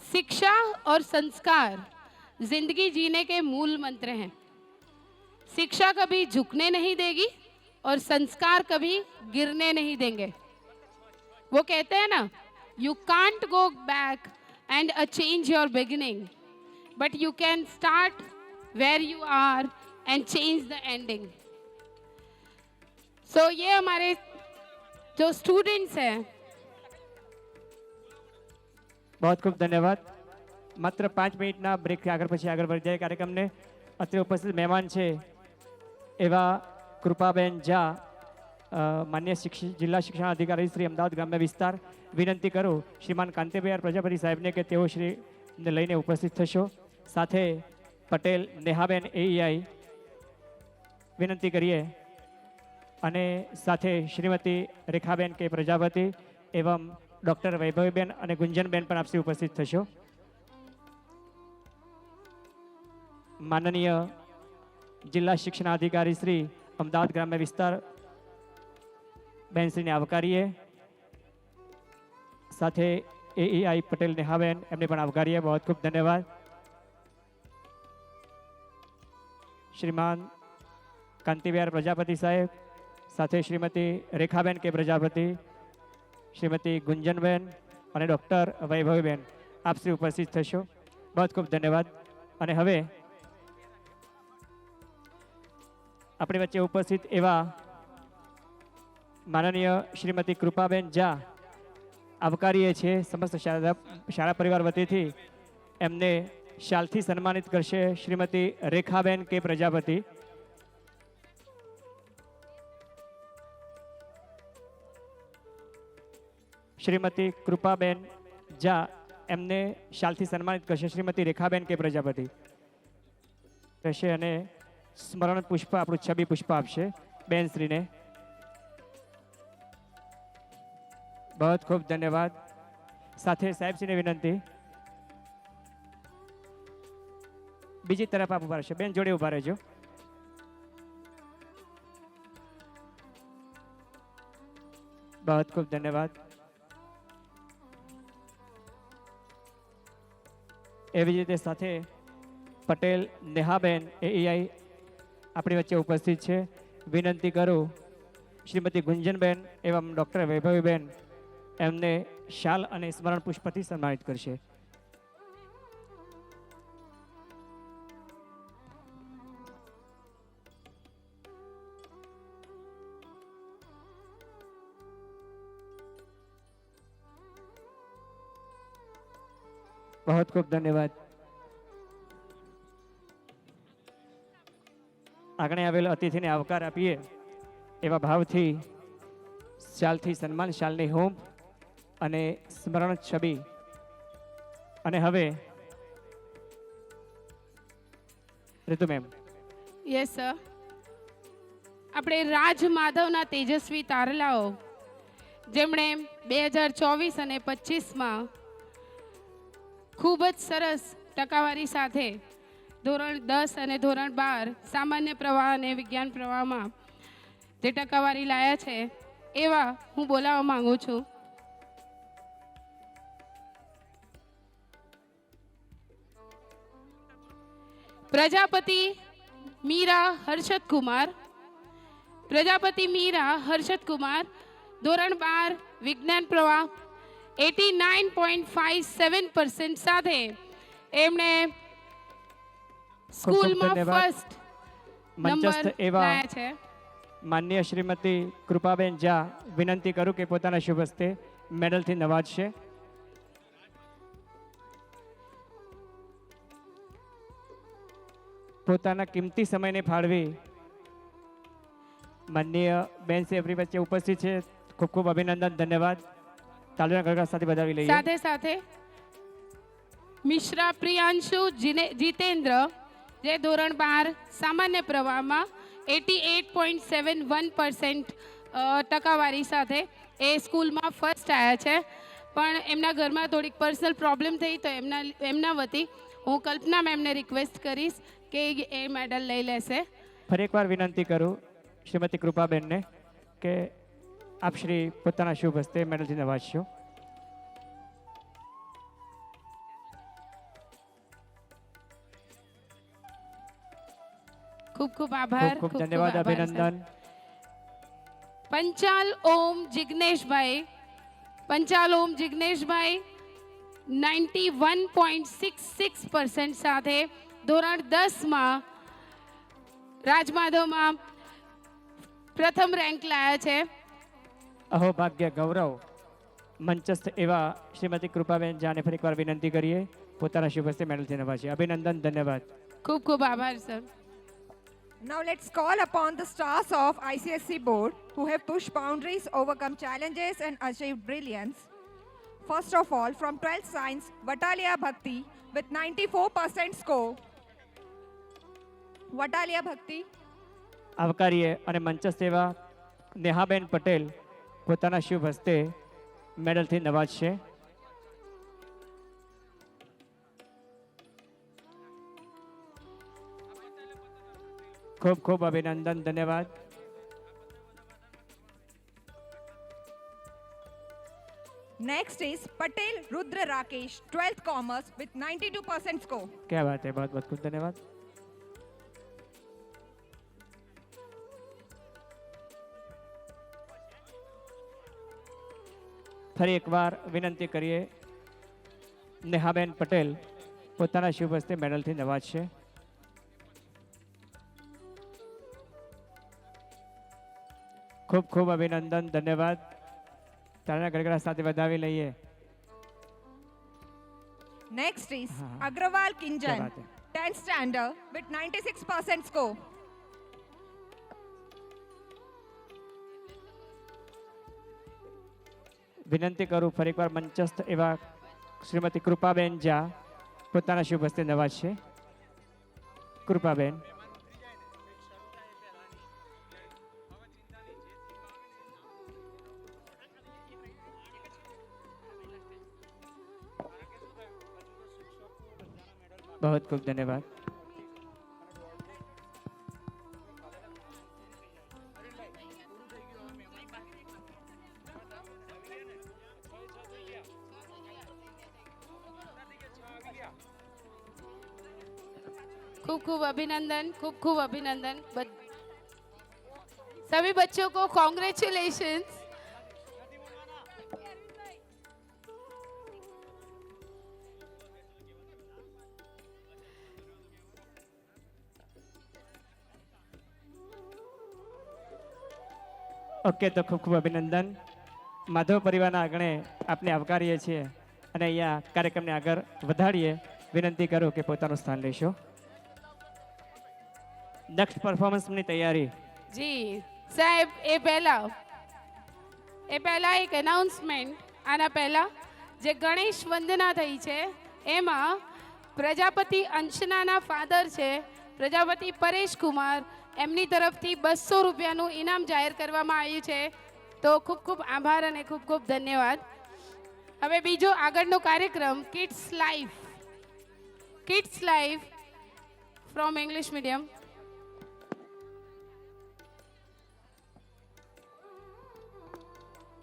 शिक्षा और संस्कार जिंदगी जीने के मूल मंत्र हैं। शिक्षा कभी झुकने नहीं देगी और संस्कार कभी गिरने नहीं देंगे। वो कहते हैं ना, you can't go back and a change your beginning, but you can start where you are and change the ending. So ये हमारे जो स्टूडेंट्स हैं, बहुत खूब धन्यवाद। मात्र 5 મિનિટના બ્રેક આગળ પછી આગળ વધી જાય કાર્યક્રમને અત્રે ઉપસ્થિત મહેમાન છે એવા કૃપાબેન ઝા, માન્ય જિલ્લા શિક્ષણ અધિકારી શ્રી અમદાવાદ ગ્રામ્ય વિસ્તાર, વિનંતી કરું શ્રીમાન કાંતિભાઈ પ્રજાપતિ સાહેબને કે તેઓ શ્રીને લઈને ઉપસ્થિત થશો. સાથે પટેલ નેહાબેન એઈઆઈ વિનંતી કરીએ અને સાથે શ્રીમતી રેખાબેન કે પ્રજાપતિ એવં ડૉક્ટર વૈભવીબેન અને ગુંજનબેન પણ આપસી ઉપસ્થિત થશો. માનનીય જિલ્લા શિક્ષણાધિકારી શ્રી અમદાવાદ ગ્રામ્ય વિસ્તાર બેનશ્રીને આવકારીએ. સાથે એઈઆઈ પટેલ નેહાબેન એમને પણ આવકારીએ. બહુ ખૂબ ધન્યવાદ. શ્રીમાન કાંતિબેન પ્રજાપતિ સાહેબ, સાથે શ્રીમતી રેખાબેન કે પ્રજાપતિ, શ્રીમતી ગુંજનબેન અને ડૉક્ટર વૈભવીબેન આપ શ્રી ઉપસ્થિત થશો. બહુ ખૂબ ધન્યવાદ. અને હવે આપણી વચ્ચે ઉપસ્થિત એવા માનનીય શ્રીમતી કૃપાબેન ઝા આવકારીએ છીએ સમસ્ત શાળા પરિવાર વતીથી. એમને શાલથી સન્માનિત કરશે શ્રીમતી રેખાબેન કે પ્રજાપતિ. શ્રીમતી કૃપાબેન ઝા એમને શાલથી સન્માનિત કરશે શ્રીમતી રેખાબેન કે પ્રજાપતિ રહેશે અને સ્મરણ પુષ્પ આપણું છબી પુષ્પ આપશે બેનશ્રીને. બહુ ખૂબ ધન્યવાદ. સાથે સાહેબશ્રીને વિનંતી બીજી તરફ આપ ઉભા રહેશો. બેન જોડે ઉભા રહેજો. બહુ ખૂબ ધન્યવાદ. એવી જ રીતે સાથે પટેલ નેહાબેન એઈઆઈ આપણી વચ્ચે ઉપસ્થિત છે. વિનંતી કરું શ્રીમતી ગુંજનબેન એવં ડૉક્ટર વૈભવીબેન એમને શાલ અને સ્મરણ પુષ્પથી સન્માનિત કરશે. બહુ ખૂબ ધન્યવાદ. આગળ આવેલ અતિથિને આવકાર આપીએ એવા ભાવથી શાલથી સન્માન, શાલની હોમ અને સ્મરણ છબી. અને હવે ઋતુ મેમ. યસ સર, આપણે રાજ માધવના તેજસ્વી તારલાઓ જેમણે 2024 અને 25માં ખૂબ જ સરસ ટકાવારી સાથે ધોરણ 10 અને ધોરણ 12 સામાન્ય પ્રવાહ અને વિજ્ઞાન પ્રવાહમાં જે ટકાવારી લાયા છે એવા હું બોલાવવા માંગુ છું. પ્રજાપતિ મીરા હર્ષદ કુમાર. પ્રજાપતિ મીરા હર્ષદ કુમાર, ધોરણ 12 વિજ્ઞાન પ્રવાહ 89.57% સાથે એમણે સ્કૂલમાં ફર્સ્ટ નંબર લાયા છે. માન્ય શ્રીમતી કૃપાબેન ઝા વિનંતી કરું કે પોતાના શુભ હસ્તે મેડલથી નવાજશે. પોતાના કિંમતી સમયને ફાળવી માનનીય બેન છે આપણી વચ્ચે ઉપસ્થિત છે. ખૂબ ખૂબ અભિનંદન, ધન્યવાદ. તાળીઓના ગણગણાટ સાથે વધાવી લઈએ. સાથે સાથે મિશ્રા પ્રિયાંશુ જીતેન્દ્ર, જે ધોરણ 12 સામાન્ય પ્રવાહમાં 88.71% ટકાવારી સાથે એ સ્કૂલમાં ફર્સ્ટ આવ્યા છે. પણ એમના ઘરમાં થોડીક પર્સનલ પ્રોબ્લેમ થઈ, તો એમના વતી હું કલ્પના મેમને રિક્વેસ્ટ કરીશ કે એ મેડલ લઈ લેશે. ફરી એકવાર વિનંતી કરું શ્રીમતી કૃપાબેનને કે આપ શ્રી પોતાના શુભ હસ્તે મેડલથી નવાજશો. ખૂબ ખૂબ આભાર. ખૂબ ખૂબ ધન્યવાદ, આભાર, સર. અભિનંદન. પંચાલ ઓમ જિગ્નેશભાઈ, પંચાલ ઓમ જિગ્નેશભાઈ 91.66% સાથે ધોરણ 10માં રાજમાધવમાં પ્રથમ રેન્ક લાયા છે. અહોભાગ્ય ગૌરવ મંચસ્થ એવા શ્રીમતી કૃપાબેન જાને ફરી એકવાર વિનંતી કરીએ પોતાના શુભ હસ્તે મેડલથી નવાજે. અભિનંદન, ધન્યવાદ. ખૂબ ખૂબ આભાર sir. Now let's call upon the stars of ICSE board who have pushed boundaries, overcome challenges and achieved brilliance. First of all, from 12th Science, Vatalia Bhakti with 94% score. Vatalia Bhakti. આવકારીએ અને મંચસ્થ એવા નેહાબેન પટેલ પોતાના શુભ હસ્તે મેડલથી નવાજશે. ખૂબ ખૂબ અભિનંદન, ધન્યવાદ. Next is Patel Rudra Rakesh, 12th Commerce with 92% score. क्या बात है, बहुत बहुत खूब धन्यवाद. ફરી એકવાર વિનંતી કરીએ નેહાબેન પટેલ પોતાના શુભ હસ્તે મેડલથી નવાજશે. ખૂબ ખૂબ અભિનંદન, ધન્યવાદ. તાળીના ગડગડા સાથે વધાવી લઈએ. Next is हाँ। Agrawal क्या Kinjan, बात है. 10th standard with 96% score. વિનંતી કરું ફરી એકવાર મંચસ્થ એવા શ્રીમતી કૃપાબેન જા પોતાના શુભ હસ્તે નવાજશે. કૃપાબેન. बहुत खूब धन्यवाद. खूब खूब अभिनंदन, खूब अभिनंदन. सभी बच्चों को कॉन्ग्रेचुलेशंस. ઓકે, તો ખૂબ ખૂબ અભિનંદન. માધવ પરિવારના આંગણે આપને આવકારીએ છીએ અને અહીંયા કાર્યક્રમને આગળ વધારીએ. વિનંતી કરું કે પોતાનું સ્થાન લેશો. નેક્સ્ટ પરફોર્મન્સની તૈયારી. જી સાહેબ, એ પહેલા એક એનાઉન્સમેન્ટ. આના પહેલા જે ગણેશ વંદના થઈ છે એમાં પ્રજાપતિ અંશનાના ફાધર છે પ્રજાપતિ પરેશ કુમાર, એમની તરફથી 200 રૂપિયાનું ઇનામ જાહેર કરવામાં આવ્યું છે. તો ખૂબ ખૂબ આભાર અને ખૂબ ખૂબ ધન્યવાદ. હવે બીજો આગળનો કાર્યક્રમ kids life from English medium.